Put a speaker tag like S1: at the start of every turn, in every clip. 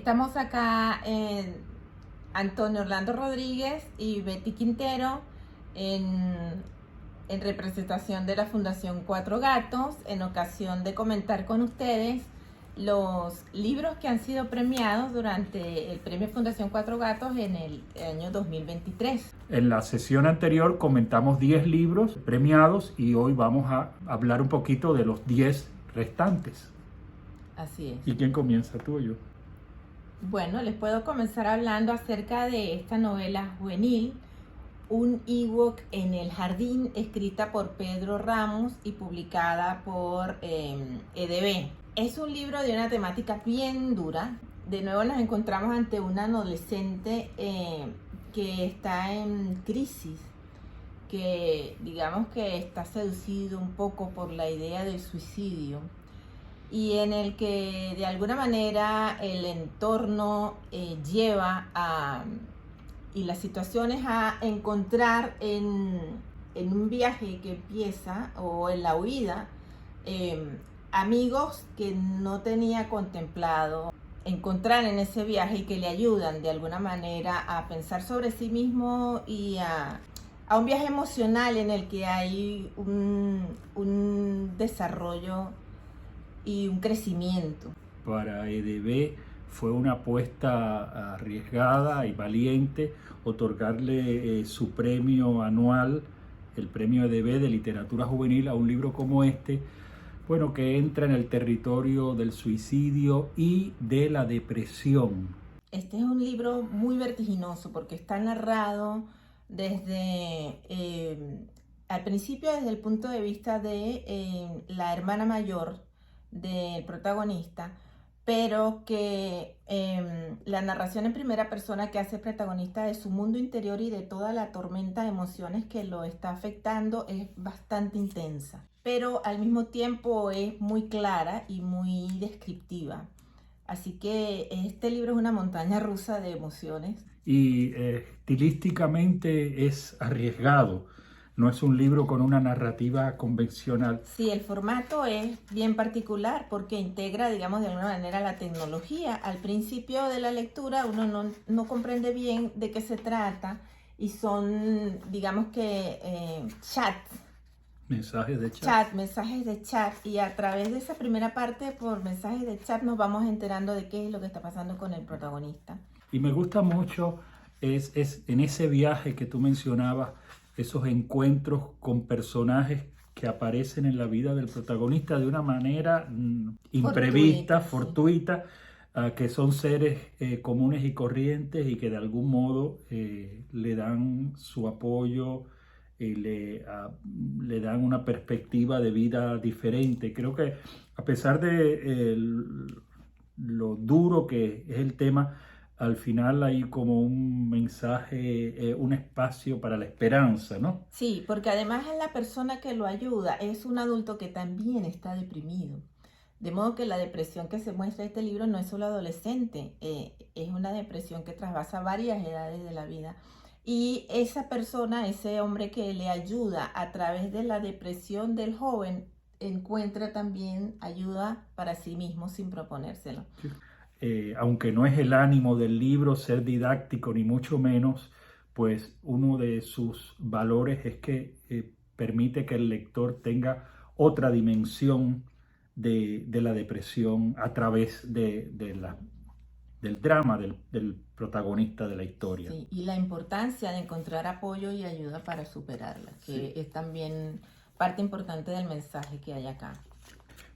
S1: Estamos acá en Antonio Orlando Rodríguez y Betty Quintero en representación de la Fundación Cuatro Gatos, en ocasión de comentar con ustedes los libros que han sido premiados durante el Premio Fundación Cuatro Gatos en el año 2023.
S2: En la sesión anterior comentamos 10 libros premiados y hoy vamos a hablar un poquito de los 10 restantes.
S1: Así es.
S2: ¿Y quién comienza, tú o yo?
S1: Bueno, les puedo comenzar hablando acerca de esta novela juvenil, Un Ewok en el Jardín, escrita por Pedro Ramos y publicada por EDB. Es un libro de una temática bien dura. De nuevo nos encontramos ante un adolescente que está en crisis, que digamos que está seducido un poco por la idea del suicidio, y en el que de alguna manera el entorno lleva a, y las situaciones a encontrar en un viaje que empieza o en la huida amigos que no tenía contemplado encontrar en ese viaje y que le ayudan de alguna manera a pensar sobre sí mismo y a un viaje emocional en el que hay un desarrollo y un crecimiento.
S2: Para EDB fue una apuesta arriesgada y valiente otorgarle su premio anual, el premio EDB de literatura juvenil, a un libro como este, bueno, que entra en el territorio del suicidio y de la depresión.
S1: Este es un libro muy vertiginoso porque está narrado desde al principio desde el punto de vista de la hermana mayor del protagonista, pero que la narración en primera persona que hace el protagonista de su mundo interior y de toda la tormenta de emociones que lo está afectando es bastante intensa, pero al mismo tiempo es muy clara y muy descriptiva. Así que este libro es una montaña rusa de emociones.
S2: Y estilísticamente es arriesgado. No es un libro con una narrativa convencional.
S1: Sí, el formato es bien particular porque integra, digamos, de alguna manera la tecnología. Al principio de la lectura uno no comprende bien de qué se trata y son, digamos que, chats.
S2: Mensajes de chat.
S1: Mensajes de chat, y a través de esa primera parte, por mensajes de chat, nos vamos enterando de qué es lo que está pasando con el protagonista.
S2: Y me gusta mucho es en ese viaje que tú mencionabas, esos encuentros con personajes que aparecen en la vida del protagonista de una manera imprevista, fortuita, que son seres comunes y corrientes y que de algún modo le dan su apoyo y le dan una perspectiva de vida diferente. Creo que a pesar de lo duro que es el tema, al final hay como un mensaje, un espacio para la esperanza, ¿no?
S1: Sí, porque además la persona que lo ayuda es un adulto que también está deprimido. De modo que la depresión que se muestra en este libro no es solo adolescente, es una depresión que trasvasa varias edades de la vida. Y esa persona, ese hombre que le ayuda a través de la depresión del joven, encuentra también ayuda para sí mismo sin proponérselo.
S2: Sí. Aunque no es el ánimo del libro ser didáctico ni mucho menos, pues uno de sus valores es que permite que el lector tenga otra dimensión de la depresión a través del drama del protagonista de la historia.
S1: Sí, y la importancia de encontrar apoyo y ayuda para superarla, que sí, es también parte importante del mensaje que hay acá.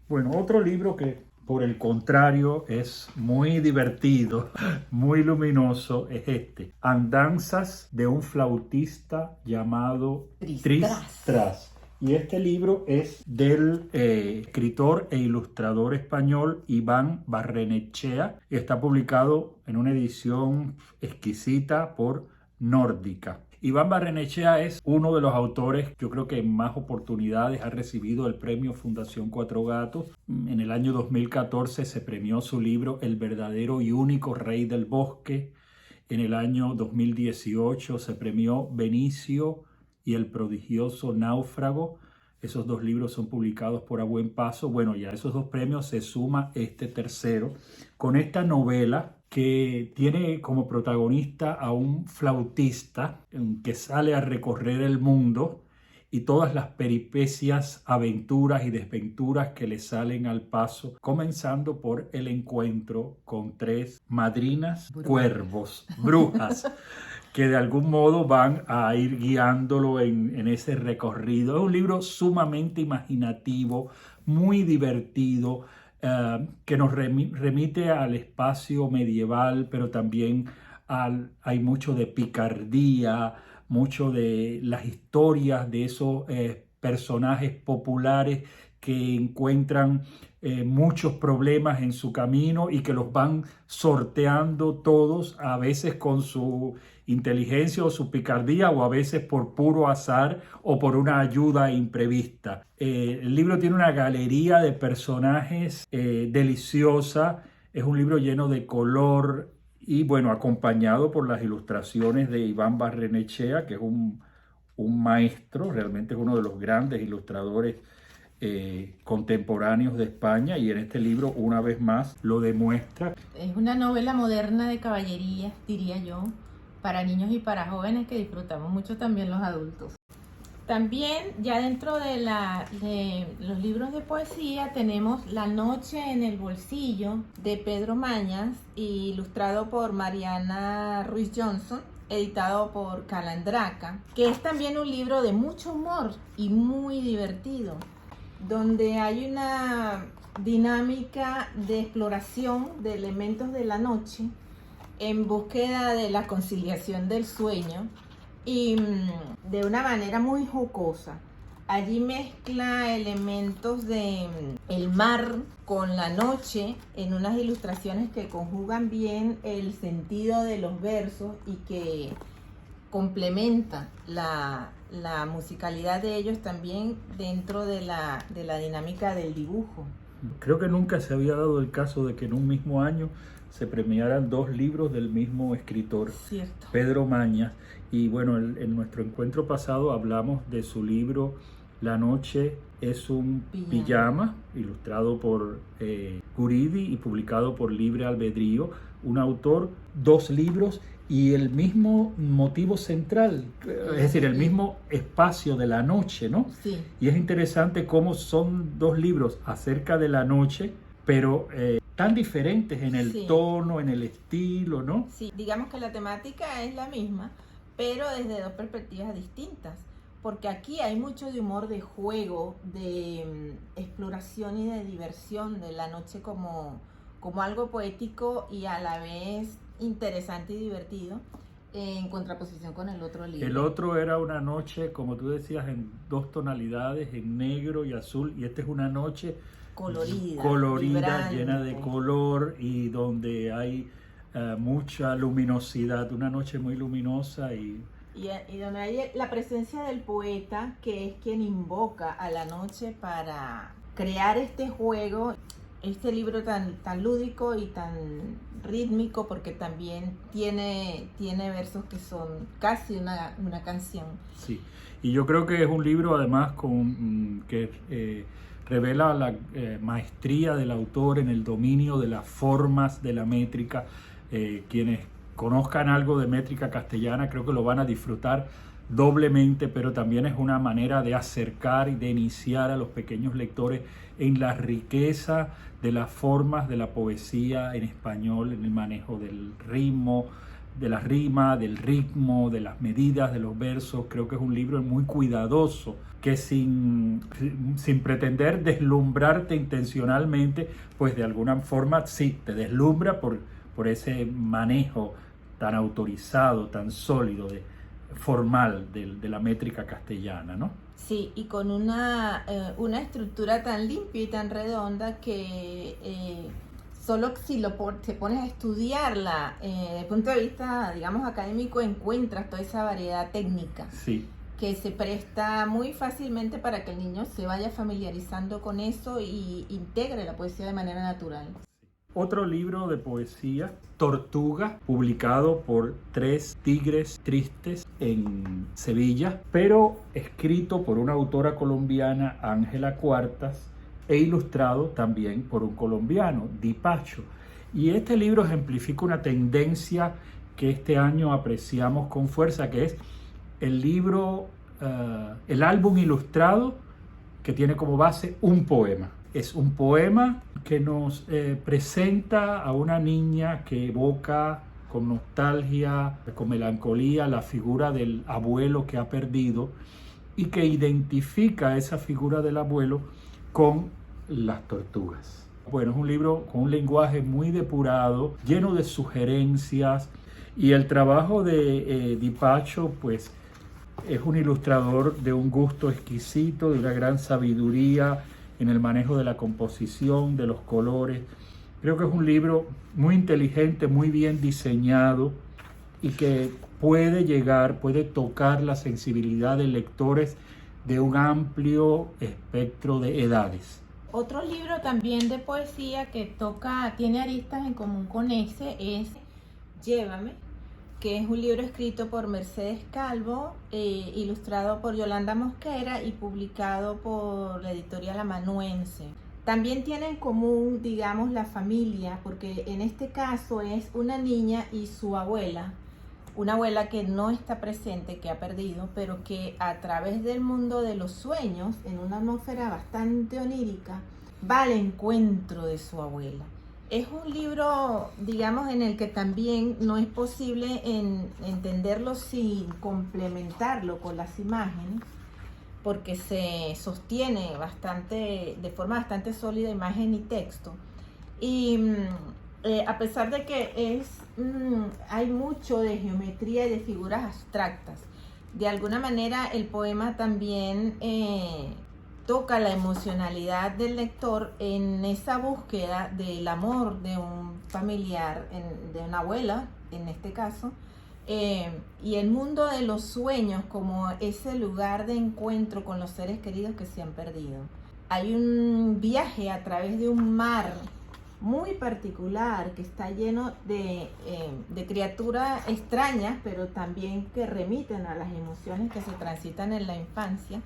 S2: Bueno, otro libro que por el contrario es muy divertido, muy
S1: luminoso,
S2: es este, Andanzas de un flautista llamado Tristras. Y este libro es del escritor e ilustrador español Iván Barrenechea y está publicado en una edición exquisita por Nórdica. Iván Barrenechea es uno de los autores, yo creo que en más oportunidades ha recibido el premio Fundación Cuatro Gatos. En el año 2014 se premió su libro El verdadero y único rey del bosque. En el año 2018 se premió Benicio y el prodigioso náufrago. Esos dos libros son publicados por A Buen Paso. Bueno, ya a esos dos premios se suma este tercero con esta novela que tiene como protagonista a un flautista que sale a recorrer el mundo y todas las peripecias, aventuras y desventuras que le salen al paso, comenzando por el encuentro con 3 madrinas, cuervos, brujas, que de algún modo van a ir guiándolo en ese recorrido. Es un libro sumamente imaginativo, muy divertido, que nos remite al espacio medieval, pero también hay mucho de picardía, mucho de las historias de esos personajes populares que encuentran muchos problemas en su camino y que los van sorteando todos, a veces con su inteligencia o su picardía, o a veces por puro azar o por una ayuda imprevista. El libro tiene una galería de personajes deliciosa, es un libro lleno de color y bueno, acompañado por las ilustraciones de Iván Barrenechea, que es un maestro, realmente es uno de los grandes ilustradores contemporáneos de España, y en este libro una vez más lo demuestra.
S1: Es una novela moderna de caballerías, diría yo, para niños y para jóvenes, que disfrutamos mucho también los adultos. También ya dentro de los libros de poesía tenemos La noche en el bolsillo de Pedro Mañas, ilustrado por Mariana Ruiz Johnson, editado por Calandraca, que es también un libro de mucho humor y muy divertido, donde hay una dinámica de exploración de elementos de la noche en búsqueda de la conciliación del sueño, y de una manera muy jocosa. Allí mezcla elementos de el mar con la noche en unas ilustraciones que conjugan bien el sentido de los versos y que complementa la musicalidad de ellos también dentro de la dinámica del dibujo.
S2: Creo que nunca se había dado el caso de que en un mismo año se premiaran 2 libros del mismo escritor,
S1: Cierto.
S2: Pedro Mañas. Y bueno, en nuestro encuentro pasado hablamos de su libro La noche es un pijama, ilustrado por Guridi y publicado por Libre Albedrío. Un autor, 2 libros y el mismo motivo central, es decir, el mismo espacio de la noche, ¿no?
S1: Sí.
S2: Y es interesante cómo son 2 libros acerca de la noche, pero tan diferentes en el tono, en el estilo, ¿no?
S1: Sí, digamos que la temática es la misma, pero desde 2 perspectivas distintas, porque aquí hay mucho de humor, de juego, de exploración y de diversión de la noche como algo poético y a la vez interesante y divertido, en contraposición con el otro libro.
S2: El otro era una noche, como tú decías, en 2 tonalidades, en negro y azul, y esta es una noche colorida, llena de color y donde hay mucha luminosidad, una noche muy luminosa y
S1: donde hay la presencia del poeta, que es quien invoca a la noche para crear este juego, este libro tan lúdico y tan rítmico, porque también tiene versos que son casi una canción.
S2: Sí, y yo creo que es un libro además que revela la maestría del autor en el dominio de las formas de la métrica. Quienes conozcan algo de métrica castellana creo que lo van a disfrutar doblemente, pero también es una manera de acercar y de iniciar a los pequeños lectores en la riqueza de las formas de la poesía en español, en el manejo del ritmo, de la rima, del ritmo, de las medidas de los versos. Creo que es un libro muy cuidadoso, que sin pretender deslumbrarte intencionalmente, pues de alguna forma sí te deslumbra por ese manejo tan autorizado, tan sólido, formal de la métrica castellana, ¿no?
S1: Sí, y con una estructura tan limpia y tan redonda que solo si te pones a estudiarla desde el punto de vista, digamos, académico, encuentras toda esa variedad técnica.
S2: Sí.
S1: Que se presta muy fácilmente para que el niño se vaya familiarizando con eso y integre la poesía de manera natural.
S2: Otro libro de poesía, Tortuga, publicado por 3 tigres tristes en Sevilla, pero escrito por una autora colombiana, Ángela Cuartas, e ilustrado también por un colombiano, Di Pacho. Y este libro ejemplifica una tendencia que este año apreciamos con fuerza, que es el libro, el álbum ilustrado que tiene como base un poema. Es un poema que nos presenta a una niña que evoca con nostalgia, con melancolía, la figura del abuelo que ha perdido y que identifica esa figura del abuelo con las tortugas. Bueno, es un libro con un lenguaje muy depurado, lleno de sugerencias, y el trabajo de Di Pacho, pues, es un ilustrador de un gusto exquisito, de una gran sabiduría en el manejo de la composición, de los colores. Creo que es un libro muy inteligente, muy bien diseñado y que puede tocar la sensibilidad de lectores de un amplio espectro de edades.
S1: Otro libro también de poesía que tiene aristas en común con ese es Llévame, que es un libro escrito por Mercedes Calvo, ilustrado por Yolanda Mosquera y publicado por la editorial Amanuense. También tiene en común, digamos, la familia, porque en este caso es una niña y su abuela, una abuela que no está presente, que ha perdido, pero que a través del mundo de los sueños, en una atmósfera bastante onírica, va al encuentro de su abuela. Es un libro, digamos, en el que también no es posible entenderlo sin complementarlo con las imágenes, porque se sostiene de forma bastante sólida imagen y texto. Y a pesar de que hay mucho de geometría y de figuras abstractas, de alguna manera el poema también toca la emocionalidad del lector en esa búsqueda del amor de un familiar, de una abuela en este caso, y el mundo de los sueños como ese lugar de encuentro con los seres queridos que se han perdido. Hay un viaje a través de un mar muy particular que está lleno de criaturas extrañas, pero también que remiten a las emociones que se transitan en la infancia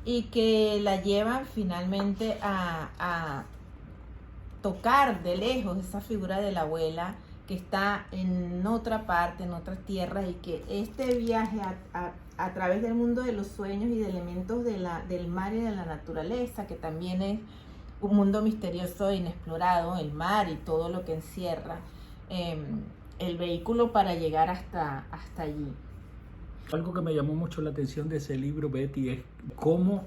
S1: y que la llevan finalmente a tocar de lejos esa figura de la abuela que está en otra parte, en otras tierras, y que este viaje a través del mundo de los sueños y de elementos del mar y de la naturaleza, que también es un mundo misterioso e inexplorado, el mar y todo lo que encierra, el vehículo para llegar hasta allí.
S2: Algo que me llamó mucho la atención de ese libro, Betty, es cómo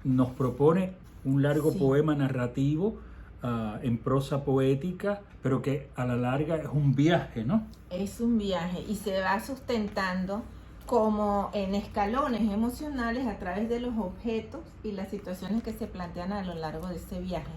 S2: nos propone un largo poema narrativo en prosa poética, pero que a la larga es un viaje, ¿no?
S1: Es un viaje y se va sustentando como en escalones emocionales a través de los objetos y las situaciones que se plantean a lo largo de ese viaje.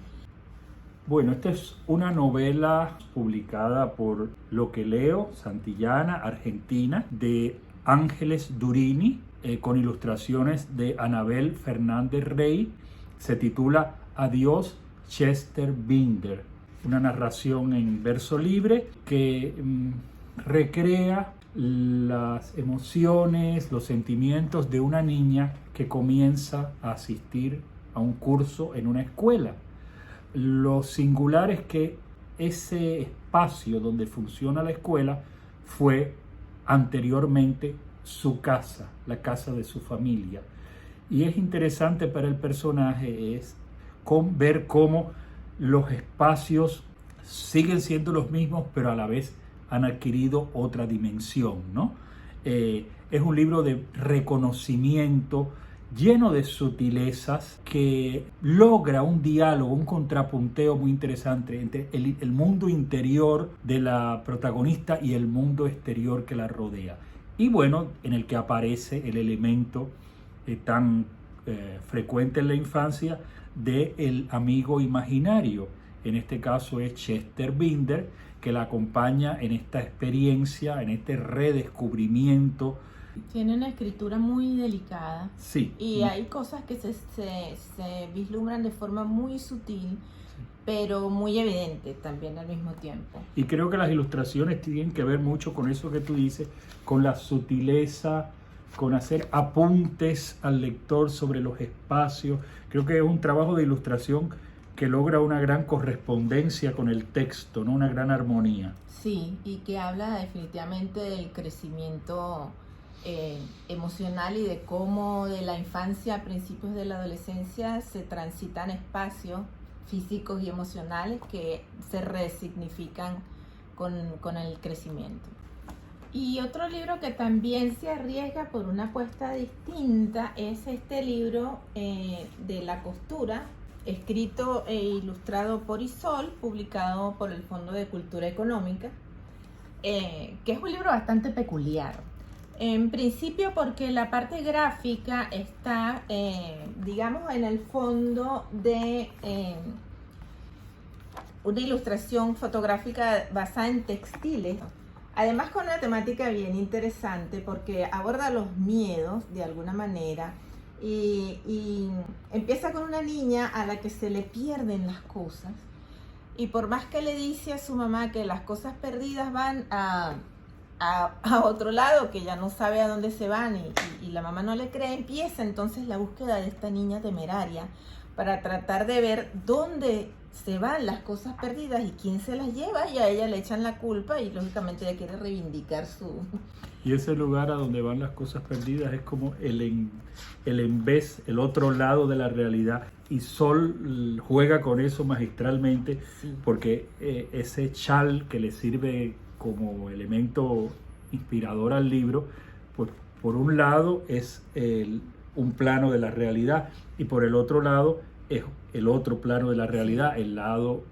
S2: Bueno, esta es una novela publicada por Lo que leo, Santillana, Argentina, de Ángeles Durini, con ilustraciones de Anabel Fernández Rey. Se titula Adiós, Chester Binder, una narración en verso libre que recrea las emociones, los sentimientos de una niña que comienza a asistir a un curso en una escuela. Lo singular es que ese espacio donde funciona la escuela fue anteriormente su casa, la casa de su familia. Y es interesante para el personaje ver cómo los espacios siguen siendo los mismos, pero a la vez han adquirido otra dimensión, ¿no? Es un libro de reconocimiento lleno de sutilezas que logra un diálogo, un contrapunteo muy interesante entre el mundo interior de la protagonista y el mundo exterior que la rodea. Y bueno, en el que aparece el elemento tan frecuente en la infancia del amigo imaginario. En este caso es Chester Binder, que la acompaña en esta experiencia, en este redescubrimiento.
S1: Tiene una escritura muy delicada.
S2: Sí.
S1: Y hay cosas que se vislumbran de forma muy sutil, pero muy evidente también al mismo tiempo.
S2: Y creo que las ilustraciones tienen que ver mucho con eso que tú dices, con la sutileza, con hacer apuntes al lector sobre los espacios. Creo que es un trabajo de ilustración que logra una gran correspondencia con el texto, ¿no? Una gran armonía.
S1: Sí, y que habla definitivamente del crecimiento emocional y de cómo de la infancia a principios de la adolescencia se transitan espacios físicos y emocionales que se resignifican con el crecimiento. Y otro libro que también se arriesga por una apuesta distinta es este libro de la costura, escrito e ilustrado por Isol, publicado por el Fondo de Cultura Económica, que es un libro bastante peculiar. En principio porque la parte gráfica está, digamos, en el fondo de una ilustración fotográfica basada en textiles. Además con una temática bien interesante porque aborda los miedos de alguna manera y empieza con una niña a la que se le pierden las cosas y por más que le dice a su mamá que las cosas perdidas van a otro lado, que ya no sabe a dónde se van y la mamá no le cree, empieza entonces la búsqueda de esta niña temeraria para tratar de ver dónde se van las cosas perdidas y quién se las lleva, y a ella le echan la culpa y lógicamente ella quiere reivindicar su...
S2: Y ese lugar a donde van las cosas perdidas es como el en vez, el otro lado de la realidad. Y Sol juega con eso magistralmente, sí, porque ese chal que le sirve como elemento inspirador al libro, pues por un lado es un plano de la realidad y por el otro lado es el otro plano de la realidad, el lado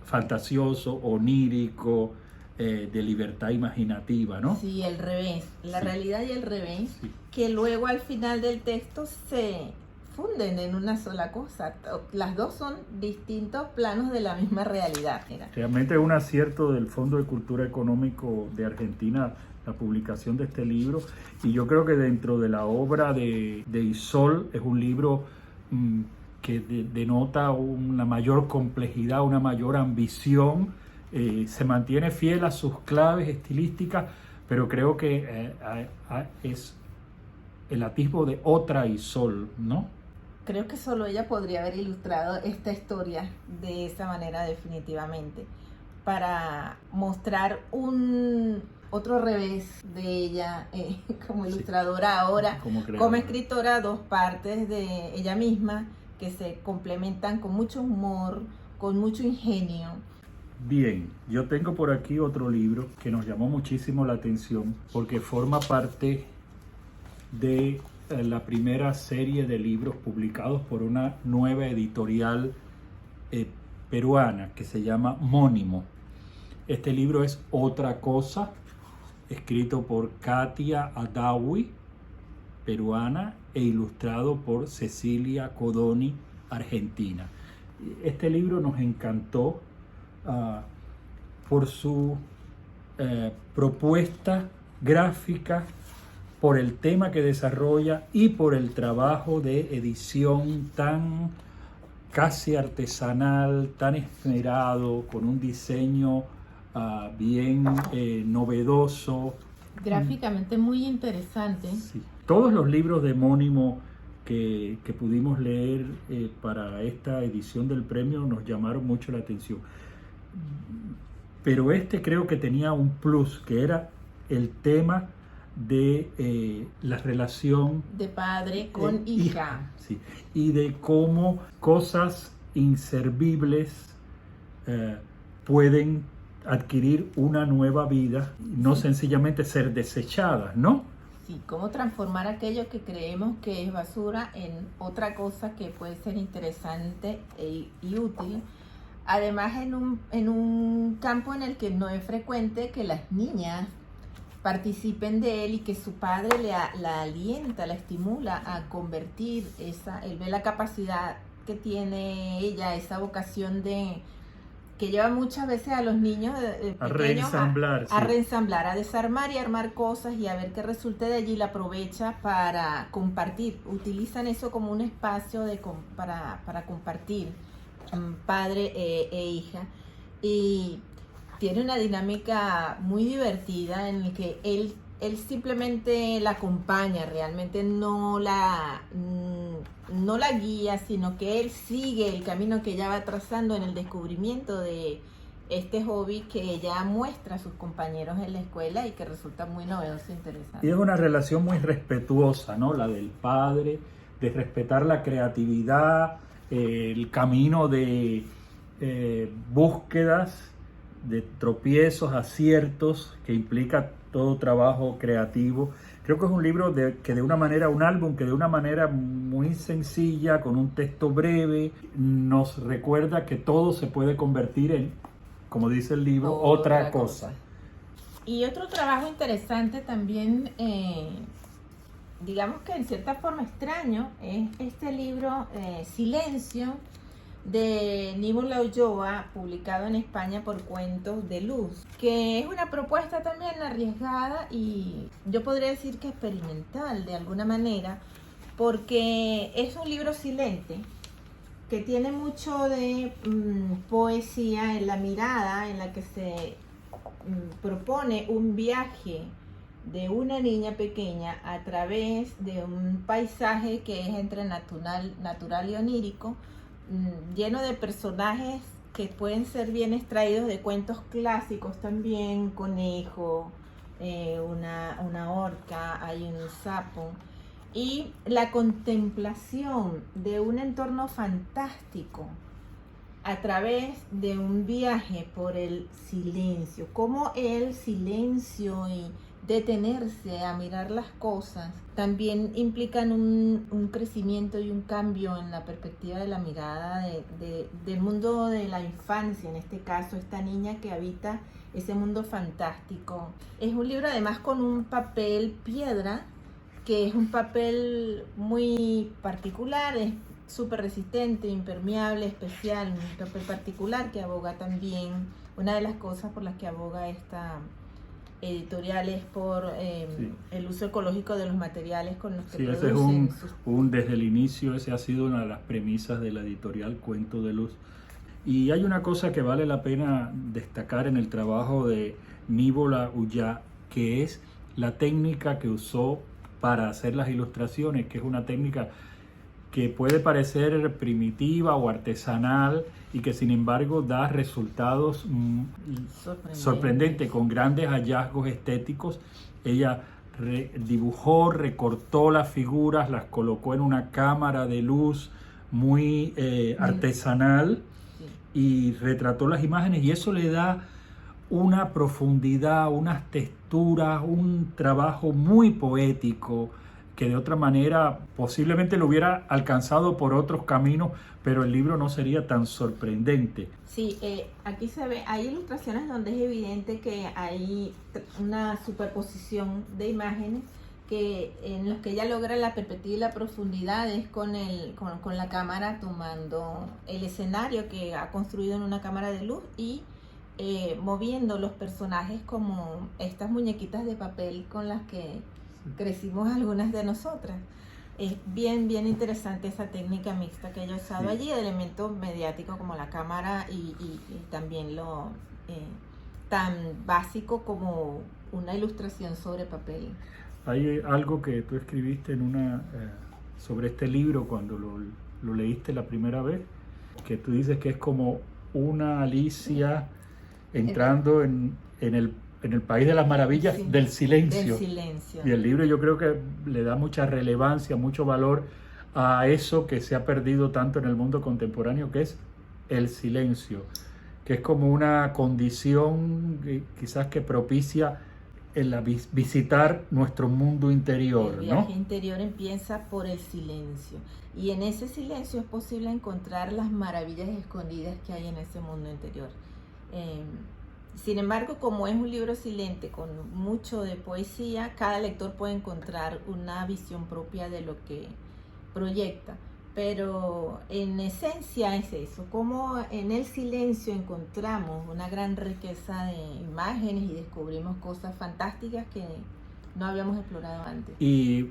S2: fantasioso, onírico, de libertad imaginativa, ¿no?
S1: Sí, el revés, la
S2: sí,
S1: realidad y el revés,
S2: sí,
S1: que luego al final del texto se funden en una sola cosa. Las dos son distintos planos de la misma realidad.
S2: Realmente es un acierto del Fondo de Cultura Económico de Argentina la publicación de este libro, y yo creo que dentro de la obra de Isol es un libro que denota una mayor complejidad, una mayor ambición. Se mantiene fiel a sus claves estilísticas, pero creo que es el atisbo de otra Isol, ¿no?
S1: Creo que solo ella podría haber ilustrado esta historia de esa manera definitivamente, para mostrar otro revés de ella como ilustradora, sí, ahora como escritora, dos partes de ella misma que se complementan con mucho humor, con mucho ingenio.
S2: Bien, yo tengo por aquí otro libro que nos llamó muchísimo la atención porque forma parte de la primera serie de libros publicados por una nueva editorial peruana que se llama Mónimo. Este libro es Otra Cosa, escrito por Katia Adawi, peruana, e ilustrado por Cecilia Codoni, argentina. Este libro nos encantó por su propuesta gráfica, por el tema que desarrolla y por el trabajo de edición tan casi artesanal, tan esmerado, con un diseño bien novedoso.
S1: Gráficamente muy interesante.
S2: Sí. Todos los libros de Mónimo que pudimos leer para esta edición del premio nos llamaron mucho la atención. Pero este creo que tenía un plus, que era el tema de la relación
S1: de padre con hija.
S2: Sí, y de cómo cosas inservibles pueden adquirir una nueva vida, no sí, sencillamente ser desechadas, ¿no?
S1: Sí, cómo transformar aquello que creemos que es basura en otra cosa que puede ser interesante y útil. Además, en un campo en el que no es frecuente que las niñas participen de él y que su padre la alienta, la estimula a convertir él ve la capacidad que tiene ella, esa vocación que lleva muchas veces a los niños
S2: a reensamblar,
S1: a reensamblar, a desarmar y armar cosas y a ver qué resulte de allí, la aprovecha para compartir, utilizan eso como un espacio para compartir, padre e hija, y tiene una dinámica muy divertida en la que él simplemente la acompaña, realmente no la no la guía, sino que él sigue el camino que ella va trazando en el descubrimiento de este hobby que ella muestra a sus compañeros en la escuela y que resulta muy novedoso e interesante.
S2: Y es una relación muy respetuosa, ¿no? La del padre, de respetar la creatividad, el camino de búsquedas, de tropiezos, aciertos, que implica todo trabajo creativo. Creo que es un libro un álbum que de una manera muy sencilla, con un texto breve, nos recuerda que todo se puede convertir en, como dice el libro, otra cosa.
S1: Y otro trabajo interesante también, digamos que en cierta forma extraño, es este libro Silencio, de Níbal Ulloa, publicado en España por Cuentos de Luz, que es una propuesta también arriesgada y yo podría decir que experimental de alguna manera, porque es un libro silente que tiene mucho de poesía en la mirada, en la que se propone un viaje de una niña pequeña a través de un paisaje que es entre natural y onírico, lleno de personajes que pueden ser bien extraídos de cuentos clásicos también, conejo, una orca, hay un sapo, y la contemplación de un entorno fantástico a través de un viaje por el silencio, cómo el silencio y detenerse a mirar las cosas también implican un crecimiento y un cambio en la perspectiva de la mirada del mundo de la infancia, en este caso esta niña que habita ese mundo fantástico. Es un libro además con un papel piedra, que es un papel muy particular, es súper resistente, impermeable, especial, un papel particular que aboga también, una de las cosas por las que aboga esta editorial es por el uso ecológico de los materiales con los que producen.
S2: Ese es desde el inicio, ese ha sido una de las premisas de la editorial Cuento de Luz. Y hay una cosa que vale la pena destacar en el trabajo de Níbal Ulloa, que es la técnica que usó para hacer las ilustraciones, que es una técnica que puede parecer primitiva o artesanal y que sin embargo da resultados sorprendentes, con grandes hallazgos estéticos. Ella dibujó, recortó las figuras, las colocó en una cámara de luz muy artesanal y retrató las imágenes, y eso le da una profundidad, unas texturas, un trabajo muy poético que de otra manera posiblemente lo hubiera alcanzado por otros caminos, pero el libro no sería tan sorprendente.
S1: Sí, aquí se ve, hay ilustraciones donde es evidente que hay una superposición de imágenes en los que ella logra la perspectiva y la profundidad es con la cámara, tomando el escenario que ha construido en una cámara de luz y moviendo los personajes como estas muñequitas de papel con las que crecimos algunas de nosotras. Es bien interesante esa técnica mixta que ella ha usado allí, elementos mediáticos como la cámara y también lo tan básico como una ilustración sobre papel.
S2: Hay algo que tú escribiste sobre este libro cuando lo leíste la primera vez, que tú dices que es como una Alicia entrando en el país de las maravillas, sí, del silencio. Y el libro yo creo que le da mucha relevancia, mucho valor a eso que se ha perdido tanto en el mundo contemporáneo, que es el silencio, que es como una condición quizás que propicia visitar nuestro mundo interior.
S1: El viaje interior empieza por el silencio, y en ese silencio es posible encontrar las maravillas escondidas que hay en ese mundo interior. Sin embargo, como es un libro silente con mucho de poesía, cada lector puede encontrar una visión propia de lo que proyecta. Pero en esencia es eso, como en el silencio encontramos una gran riqueza de imágenes y descubrimos cosas fantásticas que no habíamos explorado antes.
S2: Y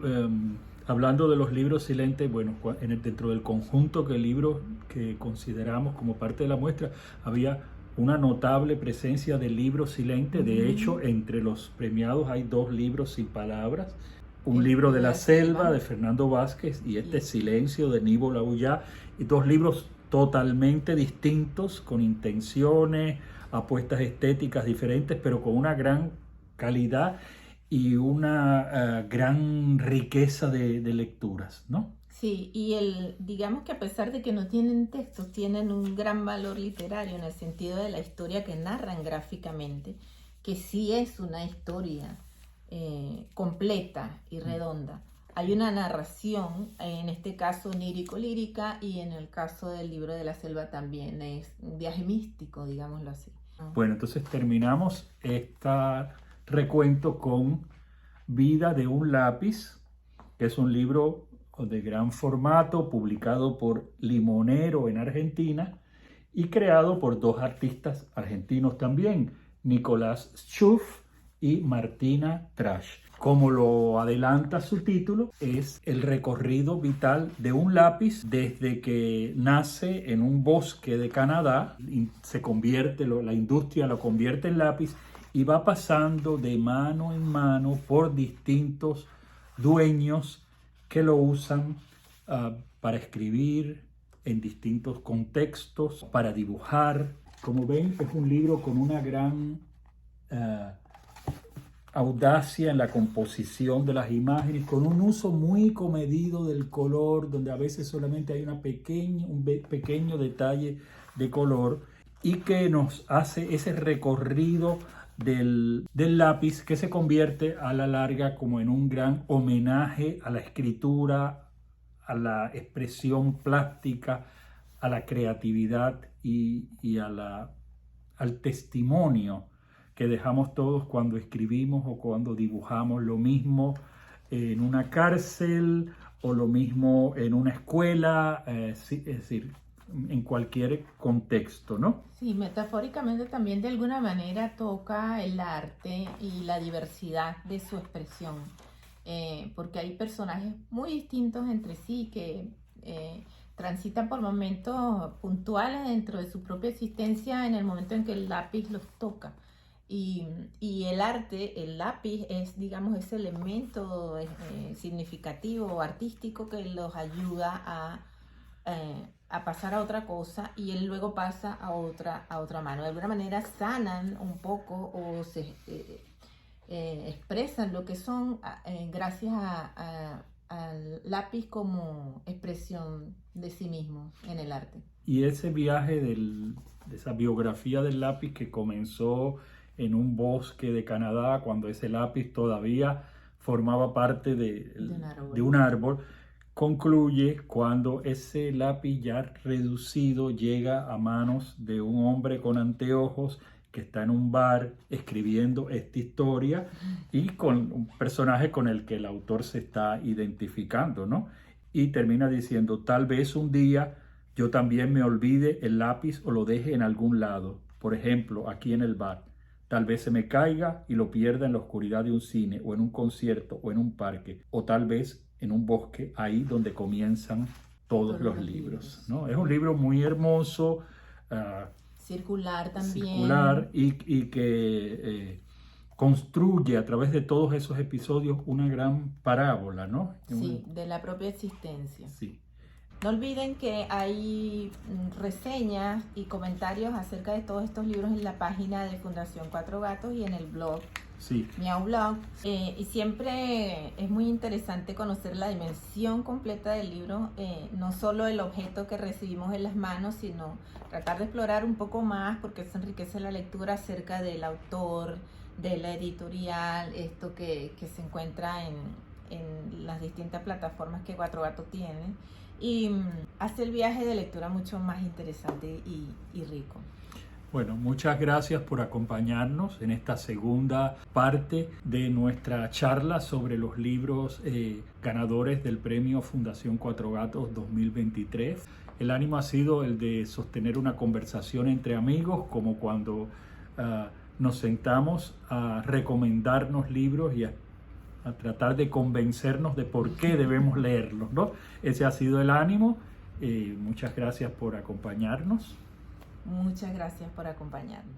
S2: hablando de los libros silentes, bueno, dentro del conjunto de libros que consideramos como parte de la muestra, había una notable presencia de libros silentes. De hecho, entre los premiados hay 2 libros sin palabras. Un libro de la selva de Fernando Vázquez y este Silencio de Nivo Laullá, y dos libros totalmente distintos, con intenciones, apuestas estéticas diferentes, pero con una gran calidad y una gran riqueza de lecturas, ¿no?
S1: Sí, y digamos que a pesar de que no tienen textos, tienen un gran valor literario en el sentido de la historia que narran gráficamente, que sí es una historia completa y redonda. Hay una narración, en este caso onírico-lírica, y en el caso del libro de la selva también es un viaje místico, digámoslo así.
S2: Bueno, entonces terminamos este recuento con Vida de un lápiz, que es un libro de gran formato, publicado por Limonero en Argentina y creado por dos artistas argentinos también, Nicolás Schuff y Martina Trash. Como lo adelanta su título, es el recorrido vital de un lápiz desde que nace en un bosque de Canadá, se convierte, la industria lo convierte en lápiz y va pasando de mano en mano por distintos dueños que lo usan para escribir en distintos contextos, para dibujar. Como ven, es un libro con una gran audacia en la composición de las imágenes, con un uso muy comedido del color, donde a veces solamente hay un pequeño detalle de color, y que nos hace ese recorrido del lápiz, que se convierte a la larga como en un gran homenaje a la escritura, a la expresión plástica, a la creatividad y al testimonio que dejamos todos cuando escribimos o cuando dibujamos, lo mismo en una cárcel o lo mismo en una escuela, es decir, en cualquier contexto, ¿no?
S1: Sí, metafóricamente también de alguna manera toca el arte y la diversidad de su expresión, porque hay personajes muy distintos entre sí que transitan por momentos puntuales dentro de su propia existencia en el momento en que el lápiz los toca. Y el arte, el lápiz es, digamos, ese elemento significativo o artístico que los ayuda a pasar a otra cosa, y él luego pasa a otra mano. De alguna manera sanan un poco o se expresan lo que son gracias al lápiz como expresión de sí mismo en el arte.
S2: Y ese viaje de esa biografía del lápiz que comenzó en un bosque de Canadá, cuando ese lápiz todavía formaba parte de un árbol, concluye cuando ese lápiz ya reducido llega a manos de un hombre con anteojos que está en un bar escribiendo esta historia y con un personaje con el que el autor se está identificando, ¿no? Y termina diciendo: tal vez un día yo también me olvide el lápiz o lo deje en algún lado, por ejemplo, aquí en el bar. Tal vez se me caiga y lo pierda en la oscuridad de un cine o en un concierto o en un parque, o tal vez en un bosque, ahí donde comienzan todos los libros, ¿no? Es un libro muy hermoso,
S1: circular también.
S2: Circular y que construye a través de todos esos episodios una gran parábola, ¿no?
S1: Sí, de la propia existencia.
S2: Sí.
S1: No olviden que hay reseñas y comentarios acerca de todos estos libros en la página de Fundación Cuatro Gatos y en el blog,
S2: sí,
S1: Miau Blog. Y siempre es muy interesante conocer la dimensión completa del libro, no solo el objeto que recibimos en las manos, sino tratar de explorar un poco más, porque eso enriquece la lectura, acerca del autor, de la editorial, esto que se encuentra en las distintas plataformas que Cuatro Gatos tiene. Y hace el viaje de lectura mucho más interesante y rico.
S2: Bueno, muchas gracias por acompañarnos en esta segunda parte de nuestra charla sobre los libros ganadores del premio Fundación Cuatro Gatos 2023. El ánimo ha sido el de sostener una conversación entre amigos, como cuando nos sentamos a recomendarnos libros y a tratar de convencernos de por qué debemos leerlos, ¿no? Ese ha sido el ánimo. Muchas gracias por acompañarnos.
S1: Muchas gracias por acompañarnos.